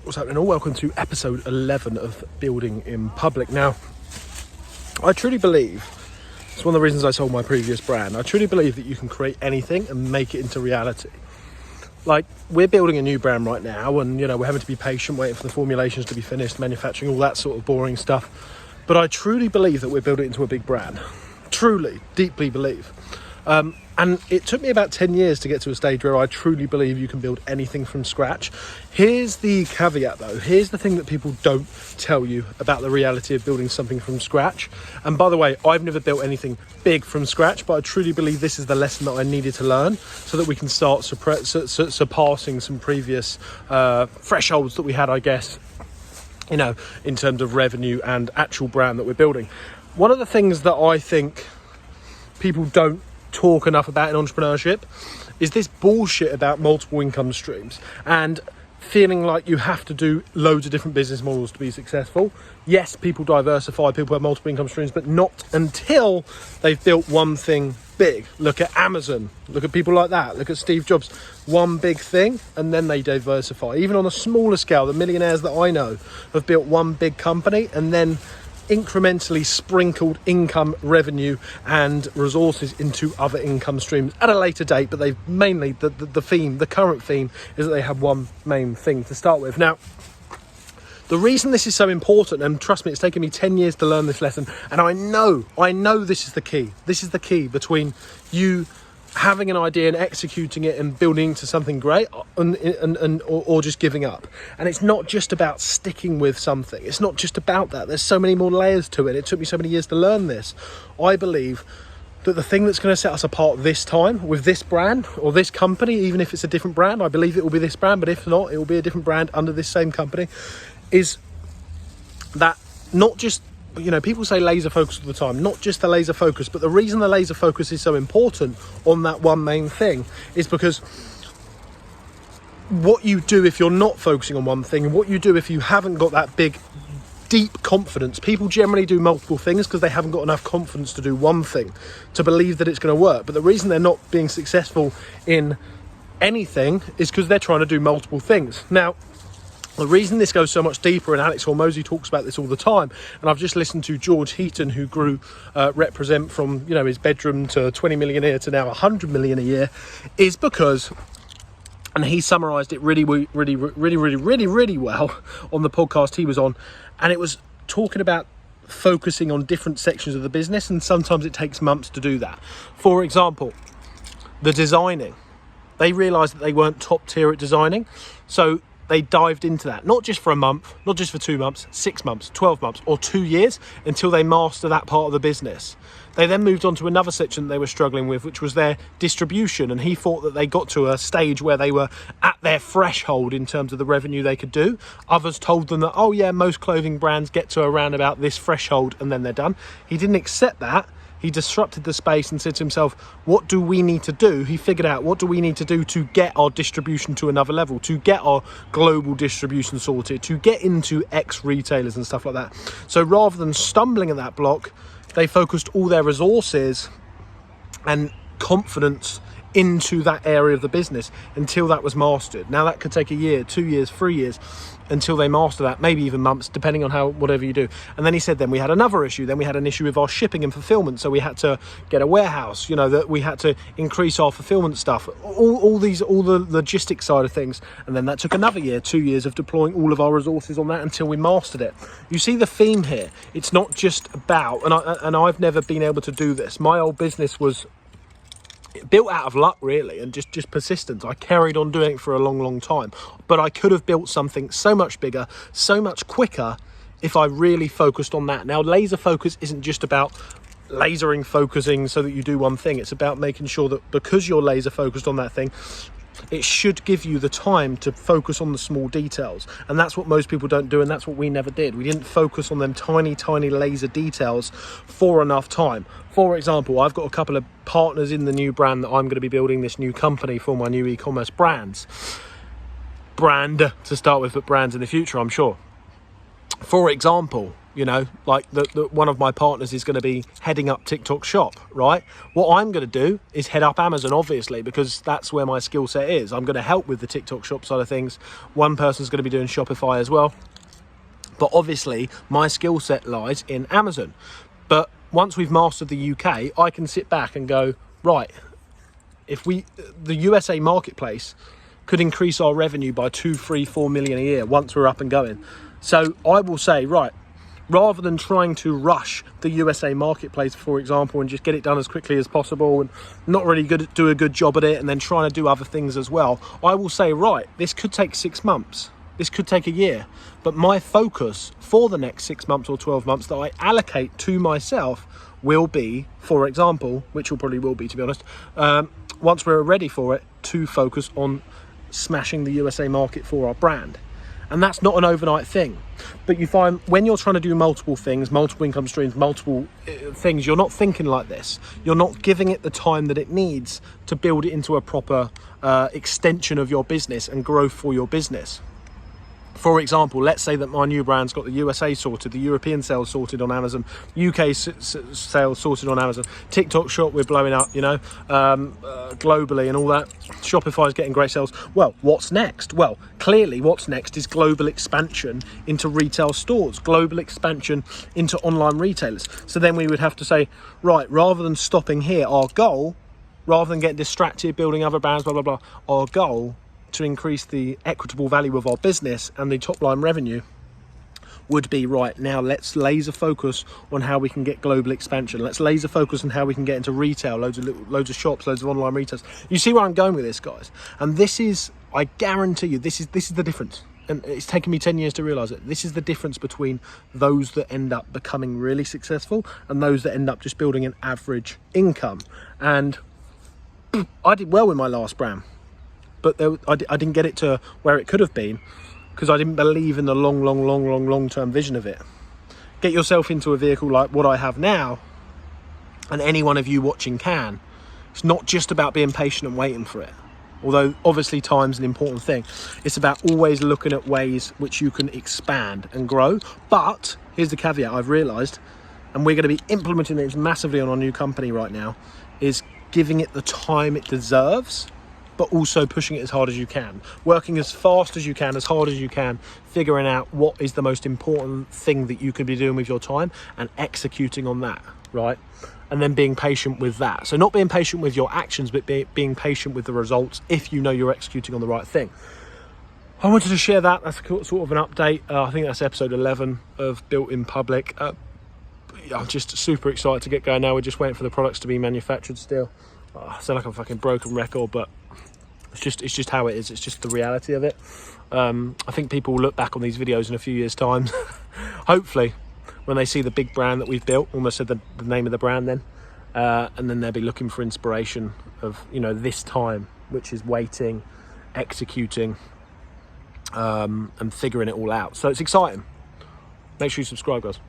What's happening all? Welcome to episode 11 of Building in Public. Now, I truly believe, it's one of the reasons I sold my previous brand, I truly believe that you can create anything and make it into reality. Like, we're building a new brand right now and, you know, we're having to be patient, waiting for the formulations to be finished, manufacturing, all that sort of boring stuff. But I truly believe that we're building it into a big brand. Truly, deeply believe. And it took me about 10 years to get to a stage where I truly believe you can build anything from scratch. Here's the caveat though. Here's the thing that people don't tell you about the reality of building something from scratch. And by the way, I've never built anything big from scratch, but I truly believe this is the lesson that I needed to learn so that we can start surpassing some previous thresholds that we had, I guess, you know, in terms of revenue and actual brand that we're building. One of the things that I think people don't talk enough about in entrepreneurship is this bullshit about multiple income streams and feeling like you have to do loads of different business models to be successful. Yes, people diversify, people have multiple income streams, but not until they've built one thing big. Look at Amazon, look at people like that, look at Steve Jobs, one big thing and then they diversify. Even on a smaller scale, the millionaires that I know have built one big company and then incrementally sprinkled income, revenue and resources into other income streams at a later date, but they've mainly, the current theme is that they have one main thing to start with. Now, the reason this is so important, and trust me, it's taken me 10 years to learn this lesson, and I know this is the key. This is the key between you having an idea and executing it and building to something great or just giving up. And it's not just about sticking with something. It's not just about that. There's so many more layers to it. It took me so many years to learn this. I believe that the thing that's going to set us apart this time with this brand or this company, even if it's a different brand, I believe it will be this brand, but if not, it will be a different brand under this same company, is that not just, you know, people say laser focus all the time, not just the laser focus, but the reason the laser focus is so important on that one main thing is because what you do if you're not focusing on one thing and what you do if you haven't got that big, deep confidence. People generally do multiple things because they haven't got enough confidence to do one thing, to believe that it's going to work. But the reason they're not being successful in anything is because they're trying to do multiple things. Now, the reason this goes so much deeper, and Alex Hormozy talks about this all the time, and I've just listened to George Heaton, who grew Represent from, you know, his bedroom to 20 million a year to now 100 million a year, is because, and he summarised it really well on the podcast he was on, and it was talking about focusing on different sections of the business, and sometimes it takes months to do that. For example, the designing. They realised that they weren't top tier at designing, so they dived into that, not just for a month, not just for 2 months, 6 months, 12 months, or 2 years until they master that part of the business. They then moved on to another section they were struggling with, which was their distribution. And he thought that they got to a stage where they were at their threshold in terms of the revenue they could do. Others told them that, oh yeah, most clothing brands get to around about this threshold and then they're done. He didn't accept that. He disrupted the space and said to himself, what do we need to do? He figured out, what do we need to do to get our distribution to another level, to get our global distribution sorted, to get into X retailers and stuff like that. So rather than stumbling at that block, they focused all their resources and confidence into that area of the business until that was mastered. Now that could take a year, 2 years, 3 years until they master that, maybe even months, depending on how, whatever you do. And then he said, then we had another issue. Then we had an issue with our shipping and fulfillment. So we had to get a warehouse, you know, that we had to increase our fulfillment stuff, all the logistics side of things. And then that took another year, 2 years of deploying all of our resources on that until we mastered it. You see the theme here. It's not just about, and I've never been able to do this. My old business was built out of luck, really, and just persistence. I carried on doing it for a long time, but I could have built something so much bigger, so much quicker if I really focused on that. Now, laser focus isn't just about focusing so that you do one thing. It's about making sure that because you're laser focused on that thing, it should give you the time to focus on the small details. And that's what most people don't do, and that's what we never did. We didn't focus on them tiny laser details for enough time. For example, I've got a couple of partners in the new brand that I'm going to be building, this new company for my new e-commerce brand to start with, but brands in the future, I'm sure. For example, You know, like one of my partners is going to be heading up TikTok shop, right? What I'm going to do is head up Amazon, obviously, because that's where my skill set is. I'm going to help with the TikTok shop side of things. One person's going to be doing Shopify as well. But obviously, my skill set lies in Amazon. But once we've mastered the UK, I can sit back and go, right, if the USA marketplace could increase our revenue by 2, 3, 4 million a year once we're up and going. So I will say, right, rather than trying to rush the USA marketplace, for example, and just get it done as quickly as possible and not really do a good job at it and then trying to do other things as well, I will say, right, this could take 6 months. This could take a year. But my focus for the next 6 months or 12 months that I allocate to myself will be, for example, which will be, to be honest, once we're ready for it, to focus on smashing the USA market for our brand. And that's not an overnight thing. But you find when you're trying to do multiple things, multiple income streams, multiple things, you're not thinking like this. You're not giving it the time that it needs to build it into a proper extension of your business and growth for your business. For example, let's say that my new brand's got the USA sorted, the European sales sorted on Amazon, UK sales sorted on Amazon, TikTok shop we're blowing up, you know, globally and all that. Shopify's getting great sales. Well, what's next? Well, clearly what's next is global expansion into retail stores, global expansion into online retailers. So then we would have to say, right, rather than stopping here, our goal, rather than getting distracted, building other brands, blah, blah, blah, our goal to increase the equitable value of our business and the top line revenue would be, right, now let's laser focus on how we can get global expansion. Let's laser focus on how we can get into retail, loads of shops, loads of online retailers. You see where I'm going with this, guys? And this is, I guarantee you, this is the difference. And it's taken me 10 years to realize it. This is the difference between those that end up becoming really successful and those that end up just building an average income. And I did well with my last brand, but I didn't get it to where it could have been because I didn't believe in the long-term vision of it. Get yourself into a vehicle like what I have now, and any one of you watching can. It's not just about being patient and waiting for it, although obviously time's an important thing. It's about always looking at ways which you can expand and grow. But here's the caveat I've realised, and we're going to be implementing this massively on our new company right now, is giving it the time it deserves, but also pushing it as hard as you can, working as fast as you can, as hard as you can, figuring out what is the most important thing that you could be doing with your time and executing on that, right? And then being patient with that. So not being patient with your actions, but being patient with the results if you know you're executing on the right thing. I wanted to share that. That's sort of an update. I think that's episode 11 of Built in Public. I'm just super excited to get going now. We're just waiting for the products to be manufactured still. I sound like a fucking broken record, but it's just how it is. It's just the reality of it. I think people will look back on these videos in a few years' time, hopefully, when they see the big brand that we've built. Almost said the name of the brand then, and then they'll be looking for inspiration of, you know, this time, which is waiting, executing, and figuring it all out. So it's exciting. Make sure you subscribe, guys.